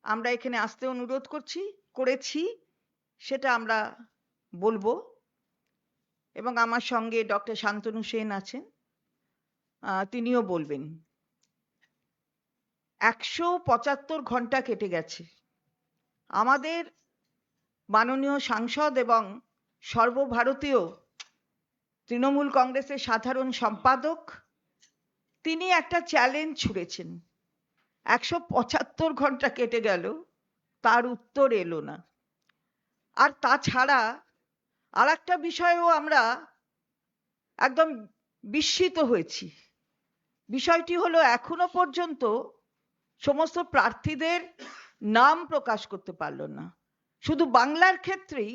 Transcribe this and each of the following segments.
আমরা এখানে আসতে অনুরোধ করেছি সেটা আমরা বলবো। এবং আমার সঙ্গে ডক্টর শান্তনু সেন আছেন, তিনিও বলবেন। 175 ঘন্টা কেটে গেছে। আমাদের মাননীয় সাংসদ এবং সর্বভারতীয় তৃণমূল কংগ্রেসের সাধারণ সম্পাদক তিনি একটা চ্যালেঞ্জ ছুড়েছেন। 175 ঘন্টা কেটে গেল, তার উত্তর এলো না। আর তাছাড়া আর একটা বিষয়েও আমরা একদম বিস্মিত হয়েছি। বিষয়টি হলো এখনো পর্যন্ত সমস্ত প্রার্থীদের নাম প্রকাশ করতে পারল না। শুধু বাংলার ক্ষেত্রেই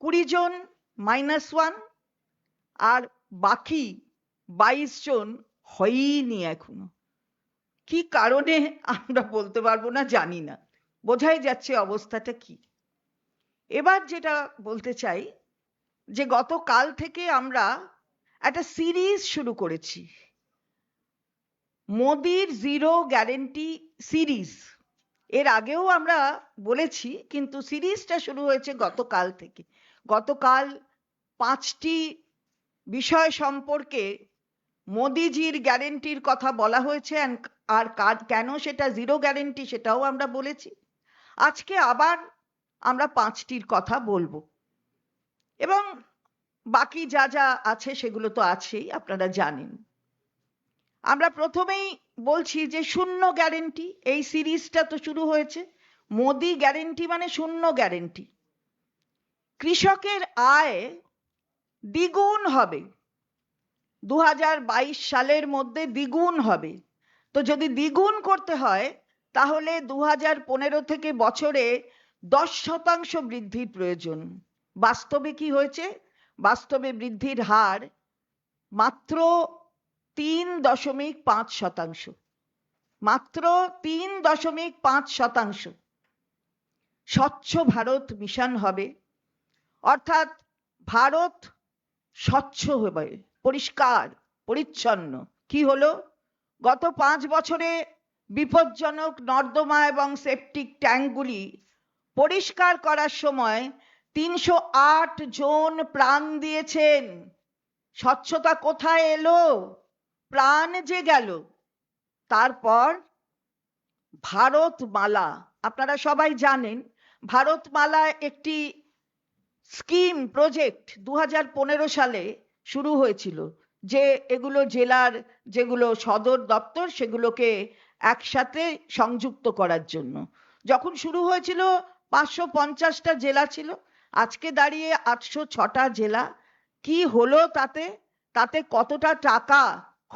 20 জন -1 আর বাকি 22 জন হয়ইনি এখনো। কি কারণে আমরা বলতে পারবো না, জানি না, বোঝাই যাচ্ছে অবস্থাটা কি। এবার যেটা বলতে চাই যে গতকাল থেকে আমরা একটা সিরিজ শুরু করেছি, মোদির জিরো গ্যারেন্টি সিরিজ। এর আগেও আমরা বলেছি, কিন্তু সিরিজটা শুরু হয়েছে গতকাল থেকে। গতকাল 5টি বিষয় সম্পর্কে মোদিজির গ্যারেন্টির কথা বলা হয়েছে, আর কেন সেটা জিরো গ্যারেন্টি সেটাও আমরা বলেছি। আজকে আবার আমরা 5টির কথা বলবো, এবং বাকি যা যা আছে সেগুলো তো আছেই, আপনারা জানেন। আমরা প্রথমেই বলছি যে শূন্য গ্যারেন্টি, এই সিরিজটা তো শুরু হয়েছে। মোদি গ্যারেন্টি মানে শূন্য গ্যারেন্টি। কৃষকের আয় দ্বিগুণ হবে, 2022 সালের মধ্যে দ্বিগুণ হবে। তো যদি দ্বিগুণ করতে হয় তাহলে 2015 থেকে বছরে 10% বৃদ্ধির প্রয়োজন। বাস্তবে কি হয়েছে? বাস্তবে বৃদ্ধির হার মাত্র 3.5%, মাত্র 3.5%। স্বচ্ছ ভারত মিশন হবে, অর্থাৎ ভারত স্বচ্ছ হবে, পরিষ্কার পরিচ্ছন্ন। কি হলো? গত 5 বছরে বিপজ্জনক নর্দমা এবং সেপটিক ট্যাঙ্কগুলি পরিষ্কার করার সময় 308 জন প্রাণ দিয়েছেন। স্বচ্ছতা কোথায় এলো? প্রাণ যে গেল। তারপর ভারতমালা, আপনারা সবাই জানেন ভারতমালা একটি স্কিম, প্রজেক্ট 2015 সালে শুরু হয়েছিল, যে এগুলো জেলার যেগুলো সদর দপ্তর সেগুলোকে একসাথে সংযুক্ত করার জন্য। যখন শুরু হয়েছিল 550টা জেলা ছিল, আজকে দাঁড়িয়ে 806টা জেলা। কি হলো তাতে? তাতে কতটা টাকা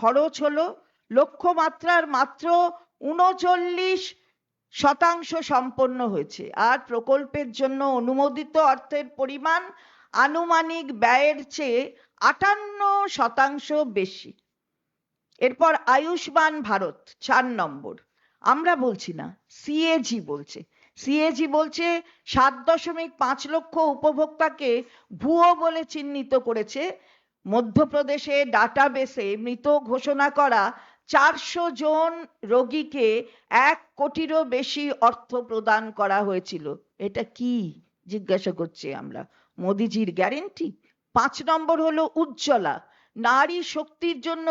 খরচ হলো? লক্ষ্যমাত্রার মাত্র 39% সম্পন্ন হয়েছে। আর প্রকল্পের জন্য অনুমোদিত অর্থের পরিমাণ আনুমানিক ব্যয়ের চেয়ে 58% বেশি। এরপর আয়ুষ্মান ভারত 4 নম্বর। আমরা বলছি না, সিএজি বলছে। সিএজি বলছে 7.5 লক্ষ উপভোক্তাকে ভুয়ো বলে চিহ্নিত করেছে। মধ্যপ্রদেশে ডাটাবেসে মৃত ঘোষণা করা 400 জন রোগীকে 1 কোটিরও বেশি অর্থ প্রদান করা হয়েছিল। এটা কি জিজ্ঞাসা করছি আমরা? মোদিজির গ্যারেন্টি। 5 নম্বর হলো উজ্জ্বলা। নারী শক্তির জন্য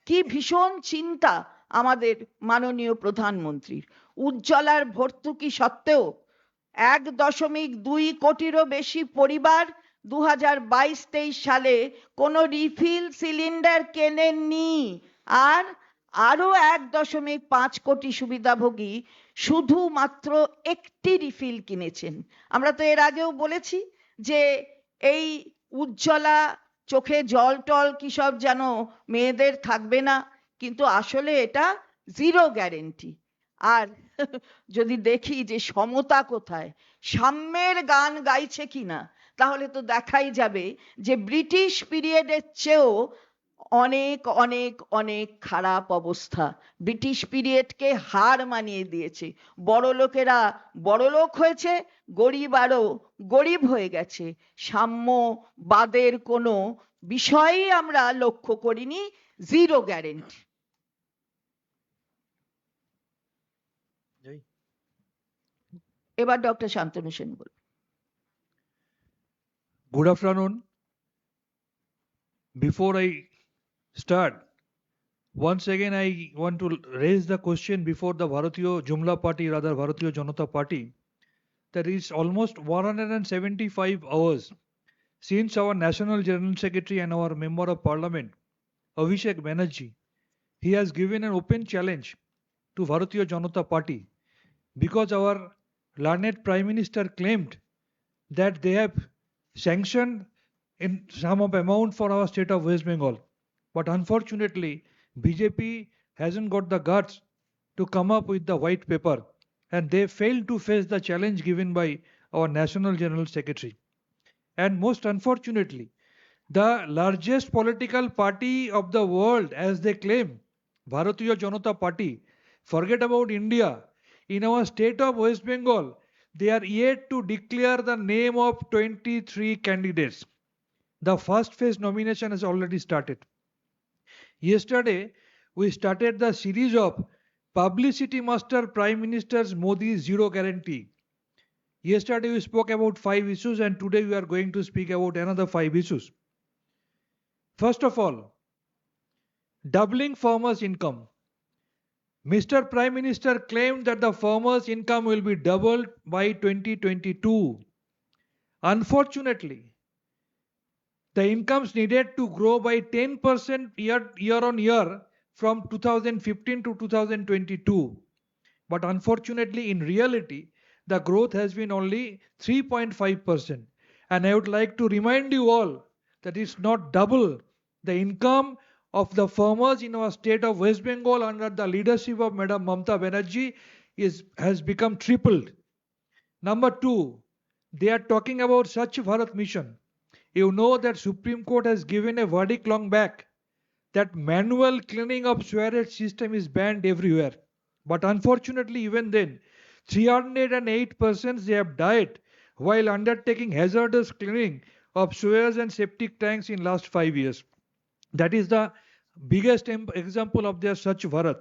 কি ভীষণ চিন্তা আমাদের মাননীয় প্রধানমন্ত্রীর। উজ্জ্বলার ভর্তুকি সত্ত্বেও 1.2 কোটিরও বেশি পরিবার 2022-23 সালে কোনো রিফিল সিলিন্ডার কেনেননি। আর আরো 1.5 কোটি সুবিধাভোগী শুধুমাত্র একটি রিফিল কিনেছেন। আমরা তো এর আগেও বলেছি যে এই উজ্জ্বলা, চোখে জল টল কি সব যেন মেয়েদের থাকবে না, কিন্তু আসলে এটা জিরো গ্যারেন্টি। আর যদি দেখি যে সমতা কোথায়, সাম্যের গান গাইছে কিনা, তাহলে তো দেখাই যাবে যে ব্রিটিশ পিরিয়ডের চেয়েও অনেক অনেক অনেক খারাপ অবস্থা। ব্রিটিশ পিরিয়ডকে হার মানিয়ে দিয়েছে। বড় লোকেরা বড়লোক হয়েছে, গরিব আরো গরিব হয়ে গেছে। সাম্যবাদের কোনো বিষয়ই আমরা লক্ষ্য করিনি। Zero guarantee. Jai. এবার ডক্টর শান্তনু সেন বলুন। Good afternoon. Before I start, once again I want to raise the question before the Bharatiya Jumla Party, rather Bharatiya Janata Party. There is almost 175 hours since our National General Secretary and our Member of Parliament, Abhishek Banerjee, he has given an open challenge to Bharatiya Janata Party because our learned Prime Minister claimed that they have sanctioned in some of amount for our state of West Bengal. But unfortunately, BJP hasn't got the guts to come up with the white paper, and they failed to face the challenge given by our National General Secretary. And most unfortunately, the largest political party of the world, as they claim, Bharatiya Janata Party, forget about India. In our state of West Bengal, they are yet to declare the name of 23 candidates. The first phase nomination has already started. Yesterday, we started the series of Publicity Master Prime Minister's Modi Zero Guarantee. Yesterday, we spoke about 5 issues, and today, we are going to speak about another 5 issues. First of all, doubling farmers' income. Mr. Prime Minister claimed that the farmers' income will be doubled by 2022. Unfortunately, the incomes needed to grow by 10% year on year from 2015 to 2022. But unfortunately, in reality, the growth has been only 3.5%. And I would like to remind you all that it's not double. The income of the farmers in our state of West Bengal under the leadership of Madam Mamta Banerjee has become tripled. Number two, they are talking about Swachh Bharat Mission. You know that Supreme Court has given a verdict long back that manual cleaning of sewerage system is banned everywhere. But unfortunately, even then, 308 persons they have died while undertaking hazardous cleaning of sewers and septic tanks in last 5 years. That is the biggest example of their Swachh Bharat.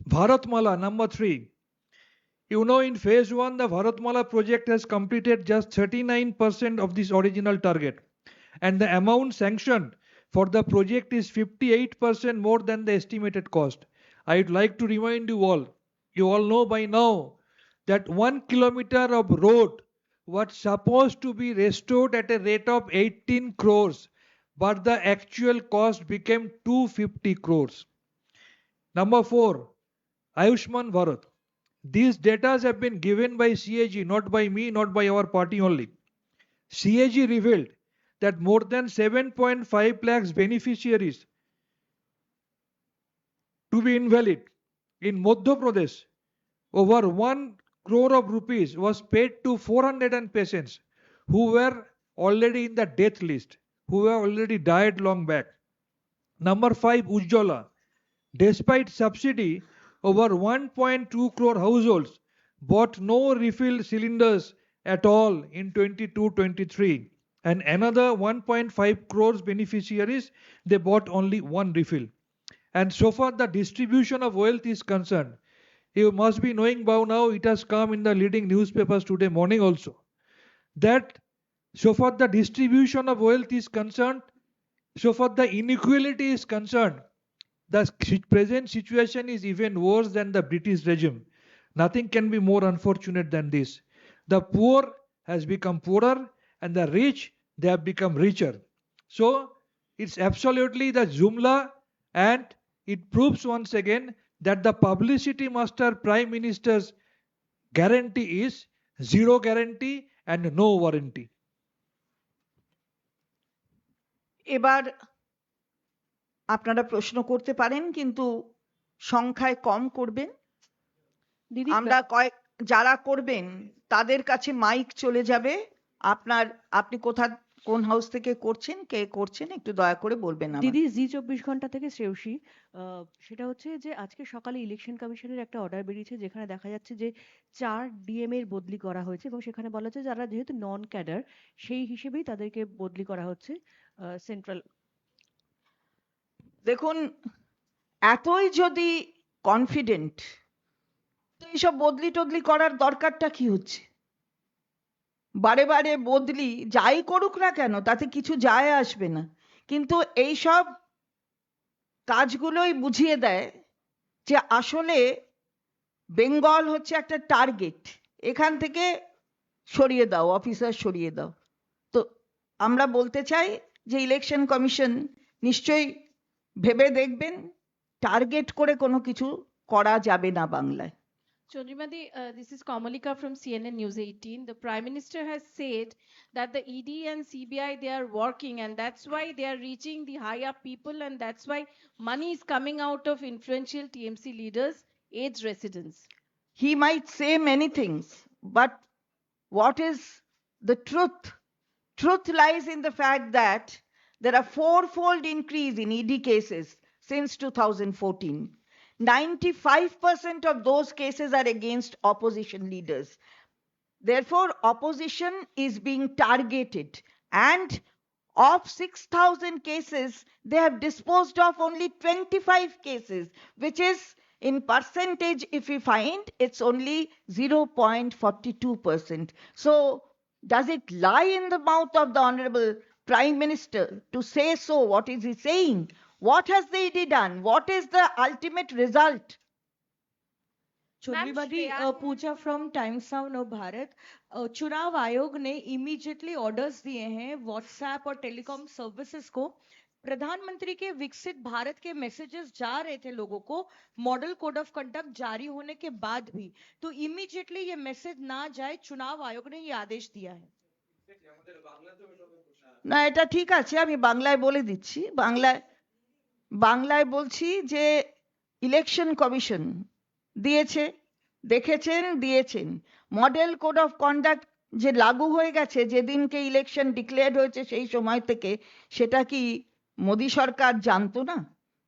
Bharatmala, number 3. You know, in phase 1, the Bharatmala project has completed just 39% of this original target. And the amount sanctioned for the project is 58% more than the estimated cost. I would like to remind you all know by now that 1 kilometer of road was supposed to be restored at a rate of 18 crores, but the actual cost became 250 crores. Number 4, Ayushman Bharat. These data have been given by CAG, not by me, not by our party only. CAG revealed that more than 7.5 lakhs beneficiaries to be invalid. In Madhya Pradesh, over 1 crore of rupees was paid to 400 patients who were already in the death list, who were already died long back. Number 5, Ujjwala. Despite subsidy, over 1.2 crore households bought no refill cylinders at all in 22-23, and another 1.5 crores beneficiaries they bought only one refill. And so far the distribution of wealth is concerned, you must be knowing by now, it has come in the leading newspapers today morning also, that so far the distribution of wealth is concerned, so far the inequality is concerned, the present situation is even worse than the British regime. Nothing can be more unfortunate than this. The poor has become poorer and the rich, they have become richer. So it's absolutely the Jumla, and it proves once again that the publicity master prime minister's guarantee is zero guarantee and no warranty. এবার আপনারা প্রশ্ন করতে পারেন, কিন্তু সংখ্যায় কম করবেন। দিদি আমরা যারা করবেন তাদের কাছে মাইক চলে যাবে। আপনি কোন হাউস থেকে করছেন, কে করছেন, একটু দয়া করে বলবেন আমাকে। দিদি জি24 ঘন্টা থেকে শ্রেয়সী, সেটা হচ্ছে যে আজকে সকালে ইলেকশন কমিশনের একটা অর্ডার বেরিয়েছে যেখানে দেখা যাচ্ছে যে 4 ডিএম এর বদলি করা হয়েছে এবং সেখানে বলা হচ্ছে যারা যেহেতু নন ক্যাডার সেই হিসেবেই তাদেরকে বদলি করা হচ্ছে সেন্ট্রাল। দেখুন, এতই যদি কনফিডেন্ট, তো এইসব বদলি টদলি করার দরকারটা কি হচ্ছে? বারে বারে বদলি যাই করুক না কেন তাতে কিছু যায় আসবে না, কিন্তু এইসব কাজগুলোই বুঝিয়ে দেয় যে আসলে বেঙ্গল হচ্ছে একটা টার্গেট, এখান থেকে সরিয়ে দাও, অফিসার সরিয়ে দাও। তো আমরা বলতে চাই যে ইলেকশন কমিশন নিশ্চয়ই ভেবে দেখবেন, টার্গেট করে কোনো কিছু করা যাবে না বাংলায়। Chondrimadi, this is Kamalika from CNN News 18. The Prime Minister has said that the ED and CBI, they are working, and that's why they are reaching the high up people, and that's why money is coming out of influential TMC leaders, aged residents. He might say many things, but what is the truth? Truth lies in the fact that there are fourfold increase in ED cases since 2014. 95% of those cases are against opposition leaders. Therefore, opposition is being targeted, and of 6,000 cases, they have disposed of only 25 cases, which is in percentage, if we find, it's only 0.42%. So, does it lie in the mouth of the Honorable Prime Minister to say so? What is he saying? What has the ED done? What is the ultimate result? चुनरीवादी Shreya- Pooja from Times Now नो भारत। चुनाव आयोग ने immediately orders दिए हैं WhatsApp और telecom services को। प्रधानमंत्री के विकसित भारत के मैसेजेस जा रहे थे लोगों को मॉडल कोड ऑफ कंडक्ट जारी होने के बाद भी, तो इमीडिएटली ये मैसेज ना जाए, चुनाव आयोग ने ये आदेश दिया है। না, এটা ঠিক আছে, আমি বাংলায় বলে দিচ্ছি। বাংলায় বাংলায় বলছি যে ইলেকশন কমিশন দিয়েছে, দেখেছেন, দিয়েছেন। মডেল কোড অফ কন্ডাক্ট যে লাগু হয়ে গেছে যেদিনকে ইলেকশন ডিক্লেয়ার হয়েছে সেই সময় থেকে, সেটা কি মোদী সরকার জানতো না?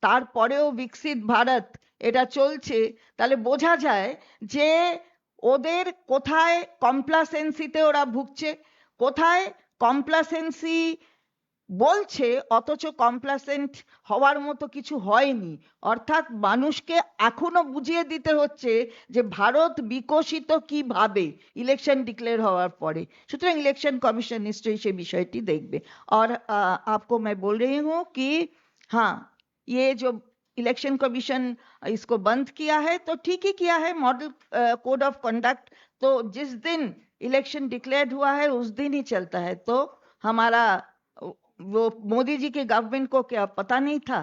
তারপরেও বিকশিত ভারত এটা চলছে, তাহলে বোঝা যায় যে ওদের কোথায় কমপ্লাসেন্সিতে ওরা ভুগছে, কোথায় কমপ্লাসেন্সি বলছে অথচ কমপ্লাসেন্ট হওয়ার মতো কিছু হয়নি। অর্থাৎ মানুষকে এখনো বুঝিয়ে দিতে হচ্ছে যে ভারত বিকশিত কিভাবে ইলেকশন ডিক্লেয়ার হওয়ার পরে। সুতরাং ইলেকশন কমিশন নিশ্চয়ই সেই বিষয়টি দেখবে। और आपको मैं बोल रही हूँ कि हाँ, ये जो इलेक्शन कमीशन इसको बंद किया है तो ठीक ही किया है। मॉडल कोड ऑफ कंडक्ट तो जिस दिन इलेक्शन डिक्लेयर्ड हुआ है उस दिन ही चलता है, तो हमारा वो मोदी जी के गवर्नमेंट को क्या पता नहीं था?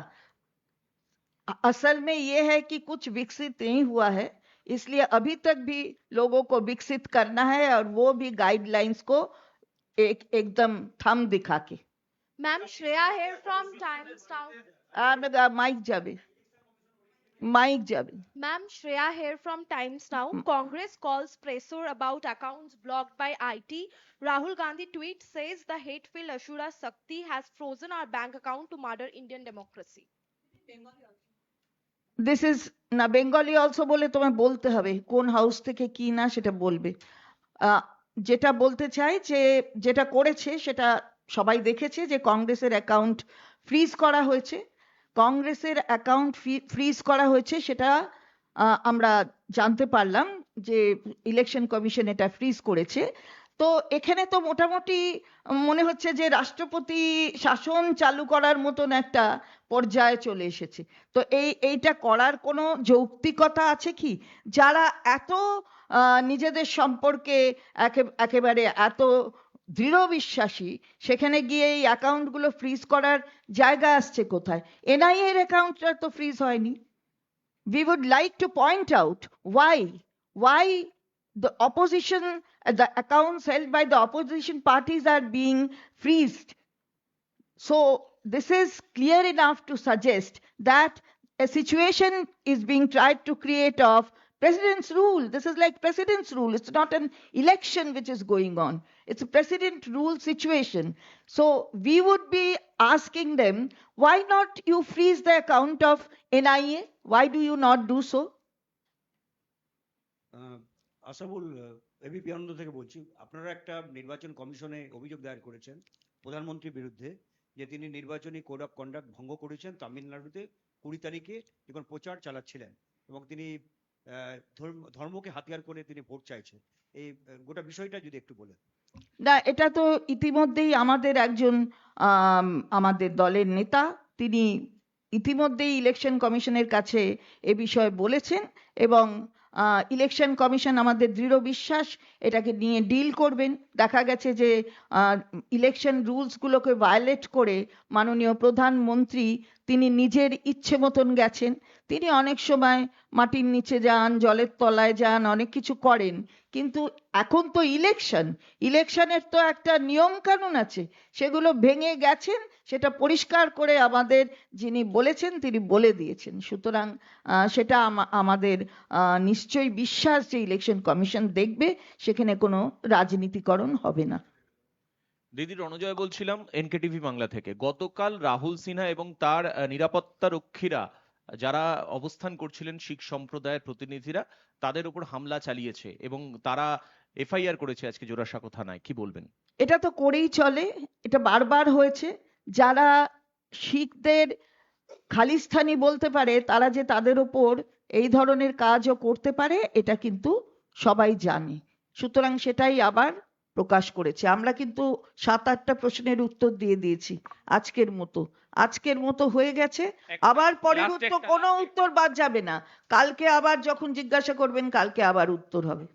असल में ये है कि कुछ विकसित नहीं हुआ है, इसलिए अभी तक भी लोगों को विकसित करना है, और वो भी गाइडलाइंस को एकदम थंब दिखा के। Ma'am, Shreya here from Times Now. Mic जाबे, माइक जाबे। Ma'am, Shreya here from Times Now. Congress calls pressure about accounts blocked by IT. Rahul Gandhi tweet says the hate-filled Ashura Sakti has frozen our bank account to murder Indian democracy. This is না, Bengali also বলে তোমায় বলতে হবে কোন house থেকে কি না সেটা বলবে। যেটা বলতে চাই যে যেটা করেছে সেটা সবাই দেখেছে, যে কংগ্রেসের অ্যাকাউন্ট ফ্রিজ করা হয়েছে। কংগ্রেসের অ্যাকাউন্ট ফ্রিজ করা হয়েছে সেটা আমরা জানতে পারলাম যে ইলেকশন কমিশন এটা ফ্রিজ করেছে। তো এখানে তো মোটামুটি মনে হচ্ছে যে রাষ্ট্রপতি শাসন চালু করার মতন একটা পর্যায়ে চলে এসেছে। তো এইটা করার কোনো যৌক্তিকতা আছে কি? যারা এত নিজেদের সম্পর্কে একেবারে এত দৃঢ় বিশ্বাসী, সেখানে গিয়ে এই অ্যাকাউন্টগুলো ফ্রিজ করার জায়গা আসছে কোথায়? এনআইএ এর অ্যাকাউন্টটা তো ফ্রিজ হয়নি। We would like to point out why the opposition, the accounts held by the opposition parties are being freezed. So this is clear enough to suggest that a situation is being tried to create of president's rule. This is like president's rule. It's not an election which is going on. It's a president rule situation. So we would be asking them, why not you freeze the account of NIA? Why do you not do so? Ashabul ABP Ananda থেকে বলছি। আপনারা একটা নির্বাচন কমিশনে অভিযোগ দায়ের করেছেন প্রধানমন্ত্রীর বিরুদ্ধে যে তিনি নির্বাচনী কোড অফ কন্ডাক্ট ভঙ্গ করেছেন তামিলনাড়ুতে 20 তারিখে যখন প্রচার চালাচ্ছিলেন, এবং তিনি ধর্মকে হাতিয়ার করে তিনি ভোট চাইছেন, এই গোটা বিষয়টা যদি একটু বলেন। না, এটা তো ইতিমধ্যেই আমাদের একজন আমাদের দলের নেতা, তিনি ইতিমধ্যেই ইলেকশন কমিশনের কাছে এ বিষয়ে বলেছেন, এবং ইলেকশন কমিশন, আমাদের দৃঢ় বিশ্বাস, এটাকে নিয়ে ডিল করবেন। দেখা গেছে যে ইলেকশন রুলসগুলোকে ভায়োলেট করে মাননীয় প্রধানমন্ত্রী তিনি নিজের ইচ্ছে মতন গেছেন। তিনি অনেক সময় মাটির নিচে যান, জলের তলায় যান, অনেক কিছু করেন, কিন্তু এখন তো ইলেকশনের তো একটা নিয়ম কানুন আছে, সেগুলো ভেঙে গেছেন, সেটা পরিষ্কার করে আমাদের যিনি বলেছেন তিনি বলে দিয়েছেন। সুতরাং সেটা আমাদের নিশ্চয়ই বিশ্বাস যে ইলেকশন কমিশন দেখবে, সেখানে কোনো রাজনীতিকরণ হবে না। দিদি, রণজয় বলছিলাম এনকেটিভি বাংলা থেকে। গতকাল রাহুল সিনহা এবং তার নিরাপত্তা রক্ষীরা যারা অবস্থান করছিলেন শিখ সম্প্রদায়ের প্রতিনিধিরা, তাদের উপর হামলা চালিয়েছে এবং তারা এফআইআর করেছে আজকে জোড়াসাঁকো থানায়। কি বলবেন? এটা তো করেই চলে, এটা বারবার হয়েছে। যারা শিখদের খালিস্তানি বলতে পারে, তারা যে তাদের ওপর এই ধরনের কাজও করতে পারে, এটা কিন্তু সবাই জানে। সুতরাং সেটাই আবার প্রকাশ করেছে। আমরা কিন্তু 7-8টা প্রশ্নের উত্তর দিয়ে দিয়েছি আজকের মতো হয়ে গেছে। আবার পরের উত্তর, কোনো উত্তর বাদ যাবে না। কালকে আবার যখন জিজ্ঞাসা করবেন, কালকে আবার উত্তর হবে।